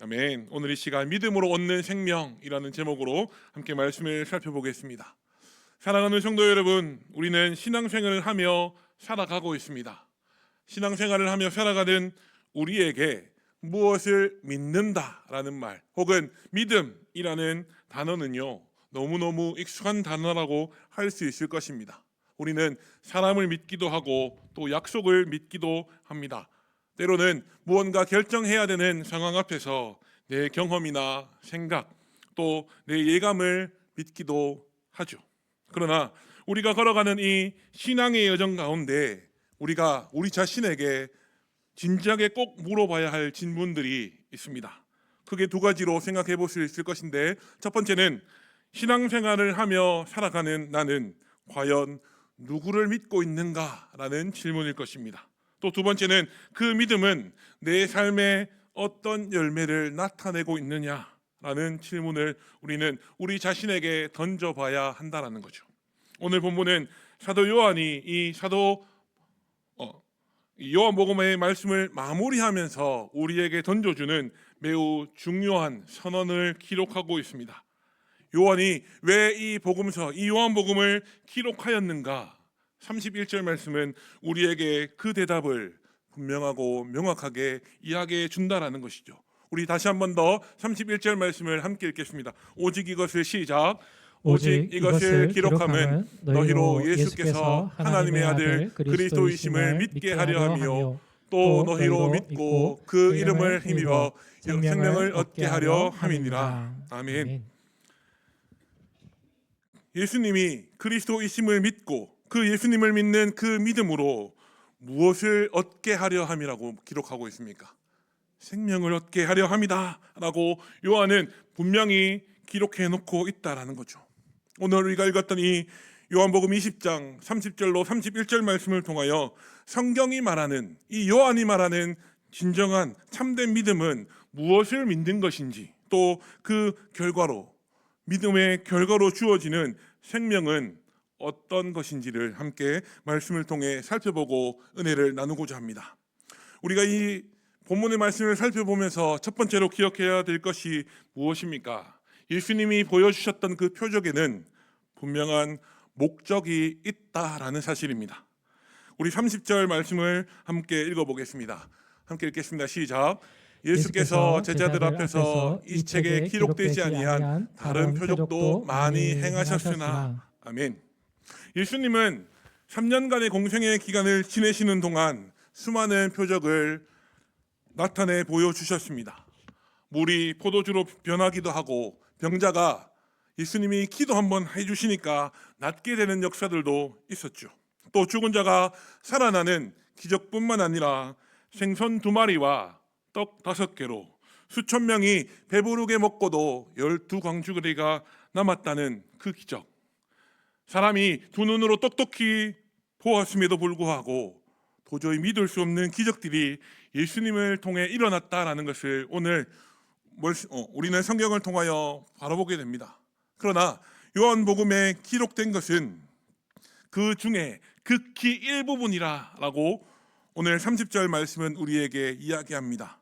아멘. 오늘 이 시간 믿음으로 얻는 생명이라는 제목으로 함께 말씀을 살펴보겠습니다. 사랑하는 성도 여러분, 우리는 신앙생활을 하며 살아가고 있습니다. 신앙생활을 하며 살아가는 우리에게 무엇을 믿는다라는 말 혹은 믿음이라는 단어는요, 너무너무 익숙한 단어라고 할 수 있을 것입니다. 우리는 사람을 믿기도 하고 또 약속을 믿기도 합니다. 때로는 무언가 결정해야 되는 상황 앞에서 내 경험이나 생각 또 내 예감을 믿기도 하죠. 그러나 우리가 걸어가는 이 신앙의 여정 가운데 우리가 우리 자신에게 진지하게 꼭 물어봐야 할 질문들이 있습니다. 크게 두 가지로 생각해 볼 수 있을 것인데, 첫 번째는 신앙생활을 하며 살아가는 나는 과연 누구를 믿고 있는가라는 질문일 것입니다. 또 두 번째는 그 믿음은 내 삶에 어떤 열매를 나타내고 있느냐라는 질문을 우리는 우리 자신에게 던져봐야 한다는 거죠. 오늘 본문은 사도 요한이 이 요한복음의 말씀을 마무리하면서 우리에게 던져주는 매우 중요한 선언을 기록하고 있습니다. 요한이 왜 이 복음서, 이 요한복음을 기록하였는가? 31절 말씀은 우리에게 그 대답을 분명하고 명확하게 이야기해 준다라는 것이죠. 우리 다시 한 번 더 31절 말씀을 함께 읽겠습니다. 오직 이것을 시작. 오직 이것을 기록함은 너희로 예수께서 하나님의 아들 그리스도이심을 믿게 하려 하며 또 너희로 믿고 그 이름을 힘입어 생명을 얻게 하려 함이니라. 아멘. 예수님이 그리스도이심을 믿고 그 예수님을 믿는 그 믿음으로 무엇을 얻게 하려 함이라고 기록하고 있습니까? 생명을 얻게 하려 함이다 라고 요한은 분명히 기록해 놓고 있다라는 거죠. 오늘 우리가 읽었던 이 요한복음 20장 30절로 31절 말씀을 통하여 성경이 말하는, 이 요한이 말하는 진정한 참된 믿음은 무엇을 믿는 것인지, 또 그 결과로, 믿음의 결과로 주어지는 생명은 어떤 것인지를 함께 말씀을 통해 살펴보고 은혜를 나누고자 합니다. 우리가 이 본문의 말씀을 살펴보면서 첫 번째로 기억해야 될 것이 무엇입니까? 예수님이 보여주셨던 그 표적에는 분명한 목적이 있다라는 사실입니다. 우리 30절 말씀을 함께 읽어보겠습니다. 함께 읽겠습니다. 시작. 예수께서 제자들 앞에서 이 책에 기록되지 아니한 다른 표적도 많이 행하셨으나. 아멘. 예수님은 3년간의 공생의 기간을 지내시는 동안 수많은 표적을 나타내 보여주셨습니다. 물이 포도주로 변하기도 하고, 병자가 예수님이 기도 한번 해주시니까 낫게 되는 역사들도 있었죠. 또 죽은 자가 살아나는 기적뿐만 아니라 생선 2마리와 떡 5개로 수천 명이 배부르게 먹고도 12광주거리가 남았다는 그 기적, 사람이 두 눈으로 똑똑히 보았음에도 불구하고 도저히 믿을 수 없는 기적들이 예수님을 통해 일어났다라는 것을 오늘 우리는 성경을 통하여 바라보게 됩니다. 그러나 요한복음에 기록된 것은 그 중에 극히 일부분이라고 오늘 30절 말씀은 우리에게 이야기합니다.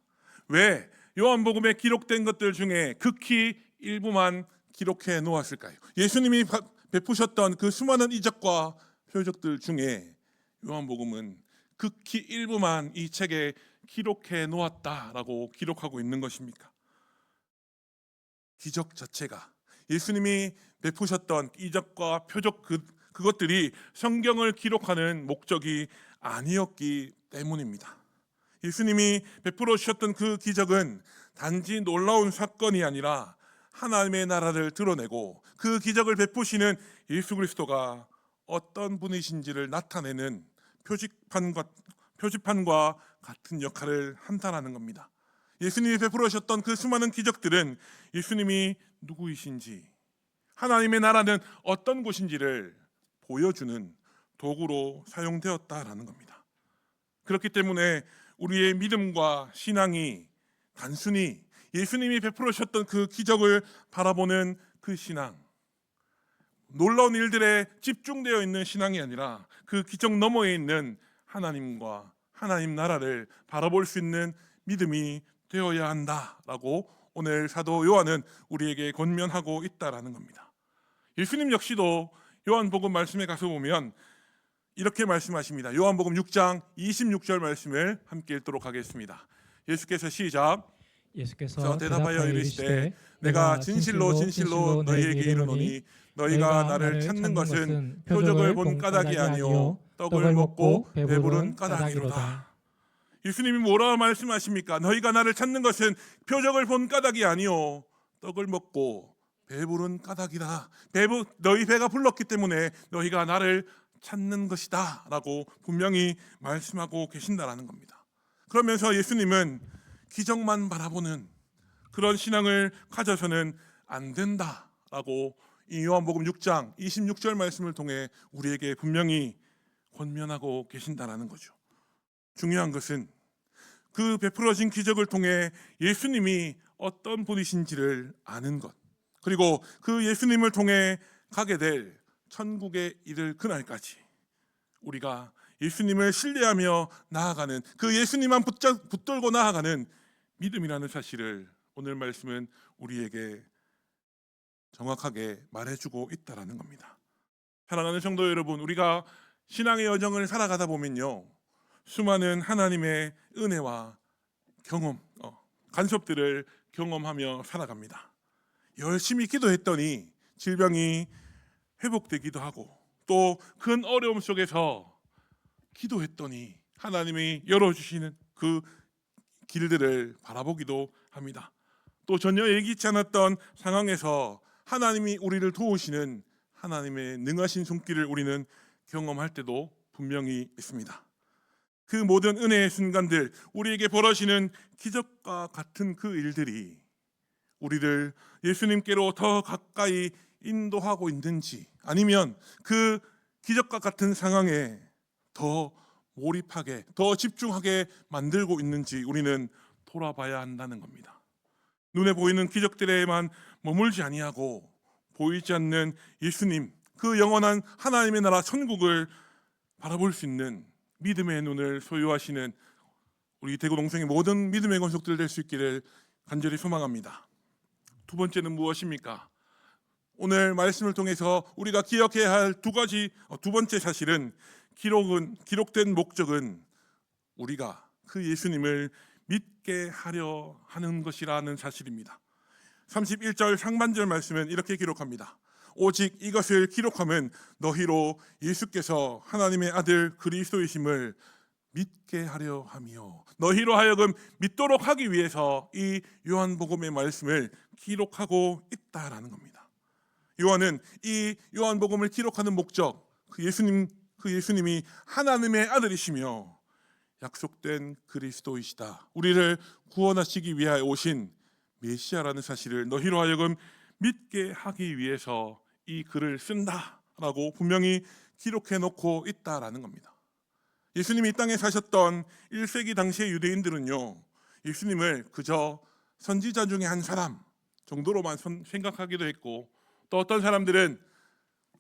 왜 요한복음에 기록된 것들 중에 극히 일부만 기록해 놓았을까요? 예수님이 베푸셨던 그 수많은 이적과 표적들 중에 요한복음은 극히 일부만 이 책에 기록해 놓았다라고 기록하고 있는 것입니까? 기적 자체가, 예수님이 베푸셨던 이적과 표적 그것들이 성경을 기록하는 목적이 아니었기 때문입니다. 예수님이 베풀어 주셨던 그 기적은 단지 놀라운 사건이 아니라 하나님의 나라를 드러내고 그 기적을 베푸시는 예수 그리스도가 어떤 분이신지를 나타내는 표지판과 같은 역할을 한다는 겁니다. 예수님이 베풀어 주셨던 그 수많은 기적들은 예수님이 누구이신지, 하나님의 나라는 어떤 곳인지를 보여주는 도구로 사용되었다라는 겁니다. 그렇기 때문에 우리의 믿음과 신앙이 단순히 예수님이 베풀어 주셨던 그 기적을 바라보는 그 신앙, 놀라운 일들에 집중되어 있는 신앙이 아니라 그 기적 너머에 있는 하나님과 하나님 나라를 바라볼 수 있는 믿음이 되어야 한다라고 오늘 사도 요한은 우리에게 권면하고 있다라는 겁니다. 예수님 역시도 요한복음 말씀에 가서 보면 이렇게 말씀하십니다. 요한복음 6장 26절 말씀을 함께 읽도록 하겠습니다. 예수께서 시작. 예수께서 대답하여 이르시되 내가 진실로 진실로 너희에게 이르노니 너희가 나를 찾는 것은 표적을 본 까닭이 아니요 떡을 먹고 배부른 까닭이로다. 예수님이 뭐라 말씀하십니까? 너희가 나를 찾는 것은 표적을 본 까닭이 아니요 떡을 먹고 배부른 까닭이다. 너희 배가 불렀기 때문에 너희가 나를 찾는 것이다 라고 분명히 말씀하고 계신다라는 겁니다. 그러면서 예수님은 기적만 바라보는 그런 신앙을 가져서는 안 된다라고 이 요한복음 6장 26절 말씀을 통해 우리에게 분명히 권면하고 계신다라는 거죠. 중요한 것은 그 베풀어진 기적을 통해 예수님이 어떤 분이신지를 아는 것, 그리고 그 예수님을 통해 가게 될 천국에 이를 그날까지 우리가 예수님을 신뢰하며 나아가는 그 예수님만 붙들고 나아가는 믿음이라는 사실을 오늘 말씀은 우리에게 정확하게 말해주고 있다라는 겁니다. 사랑하는 성도 여러분, 우리가 신앙의 여정을 살아가다 보면요, 수많은 하나님의 은혜와 경험, 간섭들을 경험하며 살아갑니다. 열심히 기도했더니 질병이 회복되기도 하고, 또 큰 어려움 속에서 기도했더니 하나님이 열어주시는 그 길들을 바라보기도 합니다. 또 전혀 예기치 않았던 상황에서 하나님이 우리를 도우시는 하나님의 능하신 손길을 우리는 경험할 때도 분명히 있습니다. 그 모든 은혜의 순간들, 우리에게 벌어지는 기적과 같은 그 일들이 우리를 예수님께로 더 가까이 인도하고 있는지, 아니면 그 기적과 같은 상황에 더 몰입하게, 더 집중하게 만들고 있는지 우리는 돌아봐야 한다는 겁니다. 눈에 보이는 기적들에만 머물지 아니하고 보이지 않는 예수님, 그 영원한 하나님의 나라 천국을 바라볼 수 있는 믿음의 눈을 소유하시는 우리 대구 농성의 모든 믿음의 권속들 될 수 있기를 간절히 소망합니다. 두 번째는 무엇입니까? 오늘 말씀을 통해서 우리가 기억해야 할 두 번째 사실은 기록된 목적은 우리가 그 예수님을 믿게 하려 하는 것이라는 사실입니다. 31절 상반절 말씀은 이렇게 기록합니다. 오직 이것을 기록함은 너희로 예수께서 하나님의 아들 그리스도이심을 믿게 하려 함이요, 너희로 하여금 믿도록 하기 위해서 이 요한복음의 말씀을 기록하고 있다라는 겁니다. 요한은 이 요한복음을 기록하는 목적, 그 예수님이 하나님의 아들이시며 약속된 그리스도이시다, 우리를 구원하시기 위하여 오신 메시아라는 사실을 너희로 하여금 믿게 하기 위해서 이 글을 쓴다라고 분명히 기록해 놓고 있다라는 겁니다. 예수님이 이 땅에 사셨던 1세기 당시의 유대인들은요, 예수님을 그저 선지자 중에 한 사람 정도로만 생각하기도 했고, 또 어떤 사람들은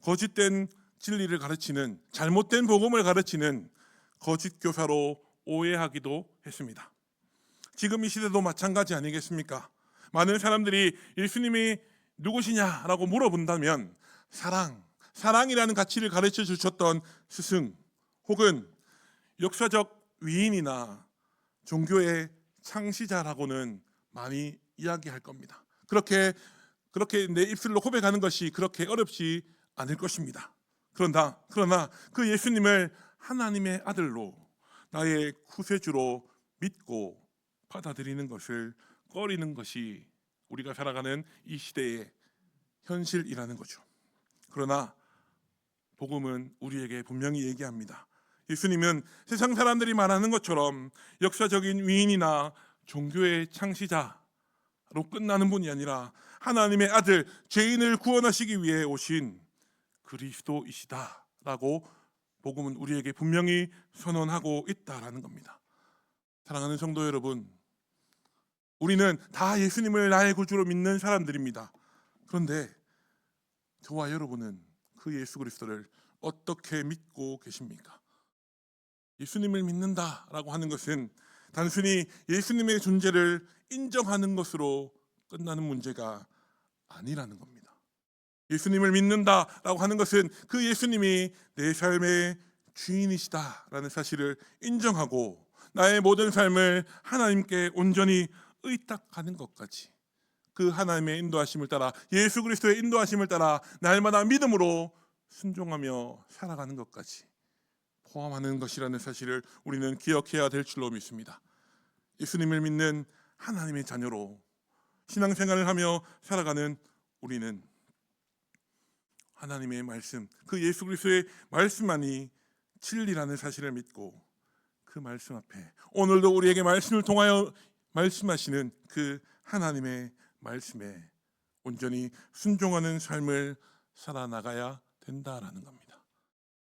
거짓된 진리를 가르치는, 잘못된 복음을 가르치는 거짓 교사로 오해하기도 했습니다. 지금 이 시대도 마찬가지 아니겠습니까? 많은 사람들이 예수님이 누구시냐라고 물어본다면 사랑이라는 가치를 가르쳐 주셨던 스승, 혹은 역사적 위인이나 종교의 창시자라고는 많이 이야기할 겁니다. 그렇게 내 입술로 고백하는 것이 그렇게 어렵지 않을 것입니다. 그러나 그 예수님을 하나님의 아들로, 나의 구세주로 믿고 받아들이는 것을 꺼리는 것이 우리가 살아가는 이 시대의 현실이라는 거죠. 그러나 복음은 우리에게 분명히 얘기합니다. 예수님은 세상 사람들이 말하는 것처럼 역사적인 위인이나 종교의 창시자로 끝나는 분이 아니라 하나님의 아들, 죄인을 구원하시기 위해 오신 그리스도이시다라고 복음은 우리에게 분명히 선언하고 있다라는 겁니다. 사랑하는 성도 여러분, 우리는 다 예수님을 나의 구주로 믿는 사람들입니다. 그런데 저와 여러분은 그 예수 그리스도를 어떻게 믿고 계십니까? 예수님을 믿는다라고 하는 것은 단순히 예수님의 존재를 인정하는 것으로 끝나는 문제가 아니라는 겁니다. 예수님을 믿는다라고 하는 것은 그 예수님이 내 삶의 주인이시다라는 사실을 인정하고 나의 모든 삶을 하나님께 온전히 의탁하는 것까지, 그 하나님의 인도하심을 따라, 예수 그리스도의 인도하심을 따라 날마다 믿음으로 순종하며 살아가는 것까지 포함하는 것이라는 사실을 우리는 기억해야 될 줄로 믿습니다. 예수님을 믿는 하나님의 자녀로 신앙생활을 하며 살아가는 우리는 하나님의 말씀, 그 예수 그리스도의 말씀만이 진리라는 사실을 믿고 그 말씀 앞에 오늘도 우리에게 말씀을 통하여 말씀하시는 그 하나님의 말씀에 온전히 순종하는 삶을 살아나가야 된다라는 겁니다.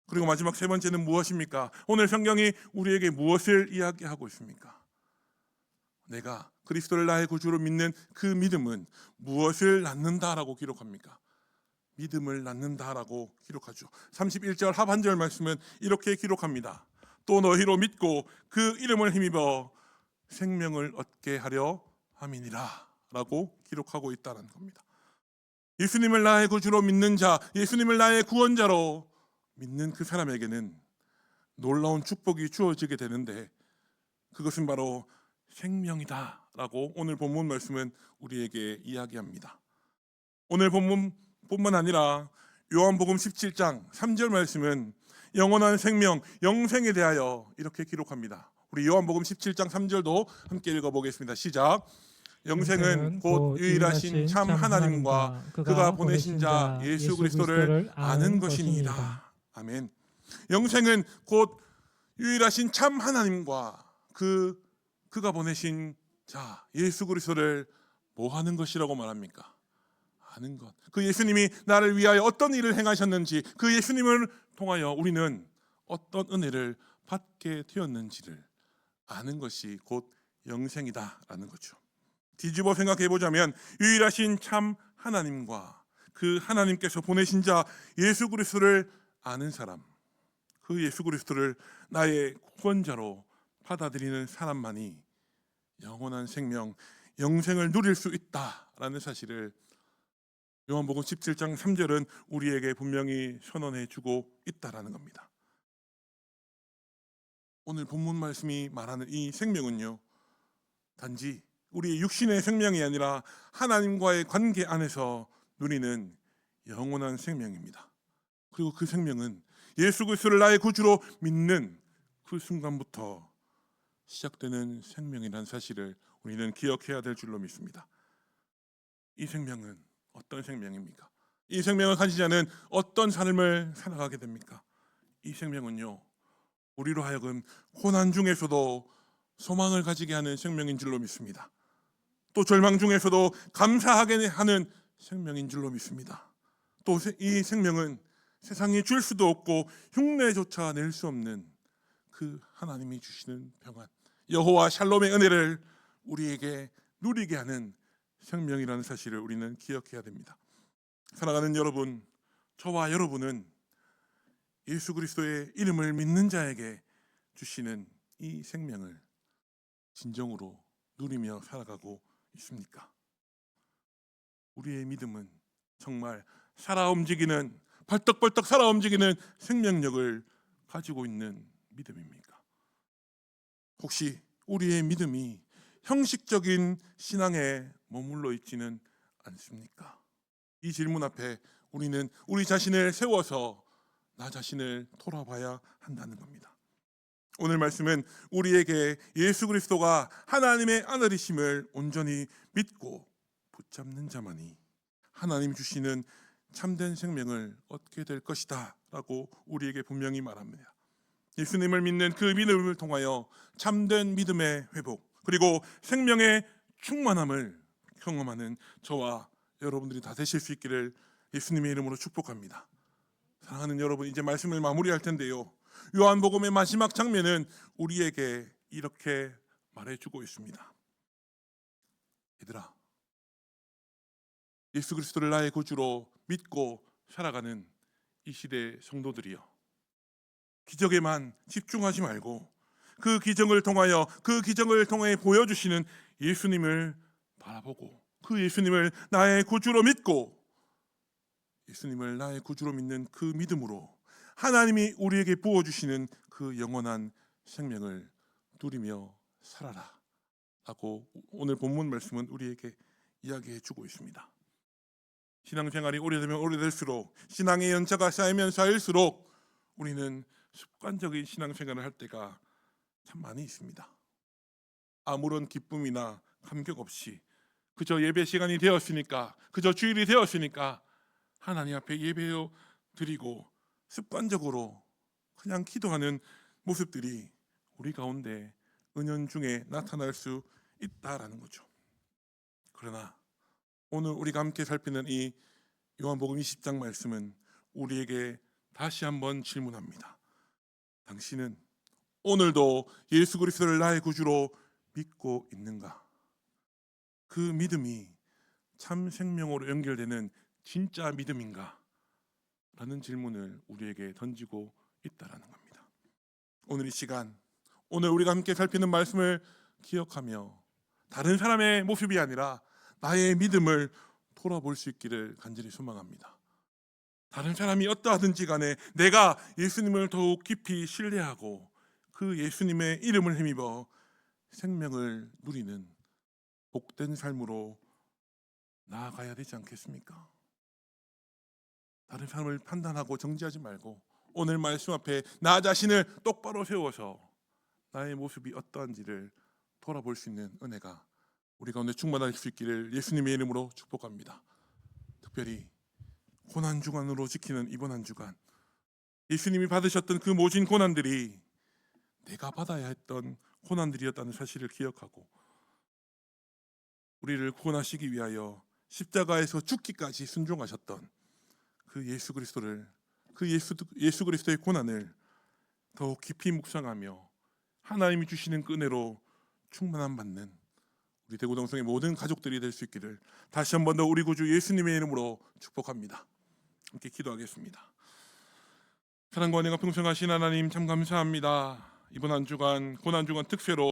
그리고 마지막 세 번째는 무엇입니까? 오늘 성경이 우리에게 무엇을 이야기하고 있습니까? 내가 그리스도를 나의 구주로 믿는 그 믿음은 무엇을 낳는다라고 기록합니까? 믿음을 낳는다라고 기록하죠. 31절 하반절 말씀은 이렇게 기록합니다. 또 너희로 믿고 그 이름을 힘입어 생명을 얻게 하려 함이니라 라고 기록하고 있다는 겁니다. 예수님을 나의 구주로 믿는 자, 예수님을 나의 구원자로 믿는 그 사람에게는 놀라운 축복이 주어지게 되는데, 그것은 바로 생명이다 라고 오늘 본문 말씀은 우리에게 이야기합니다. 오늘 본문뿐만 아니라 요한복음 17장 3절 말씀은 영원한 생명, 영생에 대하여 이렇게 기록합니다. 우리 요한복음 17장 3절도 함께 읽어보겠습니다. 시작. 영생은 곧 유일하신 참 하나님과 그가 보내신 자 예수 그리스도를 아는 것이니라. 아멘. 영생은 곧 유일하신 참 하나님과 그가 보내신 자 예수 그리스도를 뭐 하는 것이라고 말합니까? 아는 것. 그 예수님이 나를 위하여 어떤 일을 행하셨는지, 그 예수님을 통하여 우리는 어떤 은혜를 받게 되었는지를 아는 것이 곧 영생이다라는 거죠. 뒤집어 생각해 보자면 유일하신 참 하나님과 그 하나님께서 보내신 자 예수 그리스도를 아는 사람, 그 예수 그리스도를 나의 구원자로 받아들이는 사람만이 영원한 생명, 영생을 누릴 수 있다라는 사실을 요한복음 17장 3절은 우리에게 분명히 선언해 주고 있다라는 겁니다. 오늘 본문 말씀이 말하는 이 생명은요, 단지 우리의 육신의 생명이 아니라 하나님과의 관계 안에서 누리는 영원한 생명입니다. 그리고 그 생명은 예수 그리스도를 나의 구주로 믿는 그 순간부터 시작되는 생명이라는 사실을 우리는 기억해야 될 줄로 믿습니다. 이 생명은 어떤 생명입니까? 이 생명을 가지지 않은 어떤 삶을 살아가게 됩니까? 이 생명은요, 우리로 하여금 고난 중에서도 소망을 가지게 하는 생명인 줄로 믿습니다. 또 절망 중에서도 감사하게 하는 생명인 줄로 믿습니다. 또 이 생명은 세상이 줄 수도 없고 흉내조차 낼 수 없는 그 하나님이 주시는 평안, 여호와 샬롬의 은혜를 우리에게 누리게 하는 생명이라는 사실을 우리는 기억해야 됩니다. 사랑하는 여러분, 저와 여러분은 예수 그리스도의 이름을 믿는 자에게 주시는 이 생명을 진정으로 누리며 살아가고 있습니까? 우리의 믿음은 정말 살아 움직이는, 벌떡벌떡 살아 움직이는 생명력을 가지고 있는 믿음입니까? 혹시 우리의 믿음이 형식적인 신앙에 머물러 있지는 않습니까? 이 질문 앞에 우리는 우리 자신을 세워서 나 자신을 돌아봐야 한다는 겁니다. 오늘 말씀은 우리에게 예수 그리스도가 하나님의 아들이심을 온전히 믿고 붙잡는 자만이 하나님 주시는 참된 생명을 얻게 될 것이다 라고 우리에게 분명히 말합니다. 예수님을 믿는 그 믿음을 통하여 참된 믿음의 회복, 그리고 생명의 충만함을 경험하는 저와 여러분들이 다 되실 수 있기를 예수님의 이름으로 축복합니다. 사랑하는 여러분, 이제 말씀을 마무리할 텐데요, 요한복음의 마지막 장면은 우리에게 이렇게 말해주고 있습니다. 얘들아, 예수 그리스도를 나의 구주로 믿고 살아가는 이 시대의 성도들이여, 기적에만 집중하지 말고 그 기적을 통하여 보여주시는 예수님을 바라보고 그 예수님을 나의 구주로 믿고 예수님을 나의 구주로 믿는 그 믿음으로 하나님이 우리에게 부어주시는 그 영원한 생명을 누리며 살아라 라고 오늘 본문 말씀은 우리에게 이야기해 주고 있습니다. 신앙생활이 오래되면 오래될수록 신앙의 연차가 쌓이면 쌓일수록 우리는 습관적인 신앙생활을 할 때가 참 많이 있습니다. 아무런 기쁨이나 감격 없이 그저 예배 시간이 되었으니까 그저 주일이 되었으니까 하나님 앞에 예배 드리고 습관적으로 그냥 기도하는 모습들이 우리 가운데 은연중에 나타날 수 있다라는 거죠. 그러나 오늘 우리가 함께 살피는 이 요한복음 20장 말씀은 우리에게 다시 한번 질문합니다. 당신은 오늘도 예수 그리스도를 나의 구주로 믿고 있는가? 그 믿음이 참 생명으로 연결되는 진짜 믿음인가? 라는 질문을 우리에게 던지고 있다라는 겁니다. 오늘 이 시간, 오늘 우리가 함께 살피는 말씀을 기억하며 다른 사람의 모습이 아니라 나의 믿음을 돌아볼 수 있기를 간절히 소망합니다. 다른 사람이 어떠하든지 간에 내가 예수님을 더욱 깊이 신뢰하고 그 예수님의 이름을 힘입어 생명을 누리는 복된 삶으로 나아가야 되지 않겠습니까? 다른 사람을 판단하고 정지하지 말고 오늘 말씀 앞에 나 자신을 똑바로 세워서 나의 모습이 어떠한지를 돌아볼 수 있는 은혜가 우리 가운데 충만할 수 있기를 예수님의 이름으로 축복합니다. 특별히 고난주간으로 지키는 이번 한 주간 예수님이 받으셨던 그 모진 고난들이 내가 받아야 했던 고난들이었다는 사실을 기억하고 우리를 구원하시기 위하여 십자가에서 죽기까지 순종하셨던 그 예수 그리스도를 예수 그리스도의 고난을 더욱 깊이 묵상하며 하나님이 주시는 그 은혜로 충만함 받는 우리 대구동성의 모든 가족들이 될 수 있기를 다시 한 번 더 우리 구주 예수님의 이름으로 축복합니다. 함께 기도하겠습니다. 사랑과 은혜가 풍성하신 하나님 참 감사합니다. 이번 한 주간 고난 주간 특세로